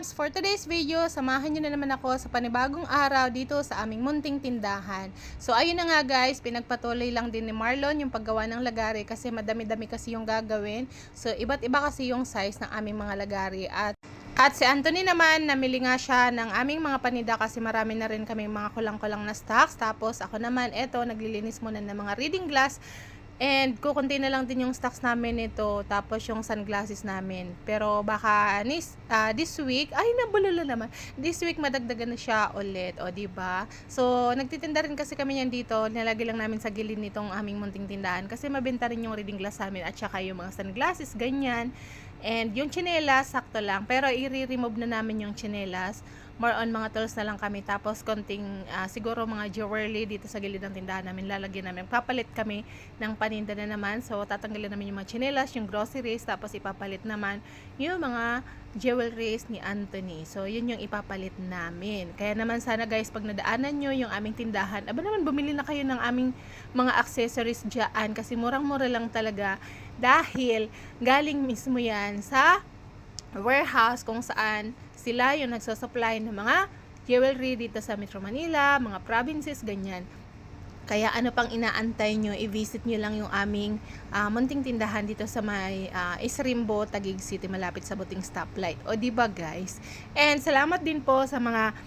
Loves! For today's video, samahan nyo na naman ako sa panibagong araw dito sa aming munting tindahan. So ayun na nga guys, pinagpatuloy lang din ni Marlon yung paggawa ng lagari kasi madami-dami kasi yung gagawin. So iba't iba kasi yung size ng aming mga lagari. At si Anthony naman, namili nga siya ng aming mga paninda kasi marami na rin kami mga kulang-kulang na stocks. Tapos ako naman, eto, naglilinis muna ng mga reading glass. And kukunti na lang din yung stocks namin nito, tapos yung sunglasses namin. Pero baka this week, ay nabulalo naman. This week madagdagan na siya ulit, o di ba? So nagtitinda rin kasi kami yan dito, nilagay lang namin sa gilid nitong aming munting tindahan kasi mabenta rin yung reading glass namin at saka yung mga sunglasses, ganyan. And yung tsinelas, sakto lang. Pero i-remove na namin yung tsinelas. More on mga tools na lang kami. Tapos konting siguro mga jewelry dito sa gilid ng tindahan namin. Lalagyan namin. Papalit kami ng paninda na naman. So tatanggalin namin yung mga tsinelas, yung groceries. Tapos ipapalit naman yung mga jewelries ni Anthony. So yun yung ipapalit namin. Kaya naman sana guys, pag nadaanan nyo yung aming tindahan, aba naman bumili na kayo ng aming mga accessories dyan. Kasi murang-mura lang talaga. Dahil galing mismo yan sa warehouse kung saan sila yung nagsusupply ng mga jewelry dito sa Metro Manila, mga provinces, ganyan. Kaya ano pang inaantay nyo, i-visit nyo lang yung aming munting tindahan dito sa may Isrimbo, Taguig City, malapit sa Buting Stoplight. O diba guys? And salamat din po sa mga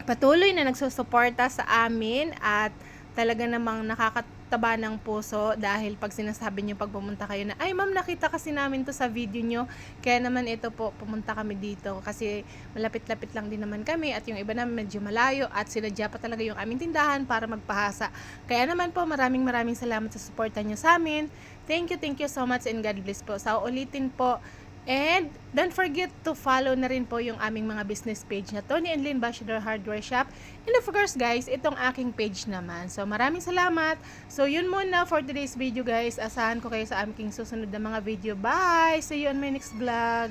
patuloy na nagsusuporta sa amin at talaga namang nakakataba ng puso dahil pag sinasabi nyo pag pumunta kayo na, ay ma'am, nakita kasi namin to sa video nyo, kaya naman ito po, pumunta kami dito kasi malapit-lapit lang din naman kami at yung iba naman medyo malayo at sinadya pa talaga yung aming tindahan para magpahasa. Kaya naman po, maraming salamat sa suporta nyo sa amin. Thank you so much and God bless po. Sa ulitin po. And don't forget to follow na rin po yung aming mga business page na Tony and Lynn Bashador Hardware Shop. And of course guys, itong aking page naman. So maraming salamat. So yun muna for today's video guys. Asahan ko kayo sa aming susunod na mga video. Bye! See you on my next vlog.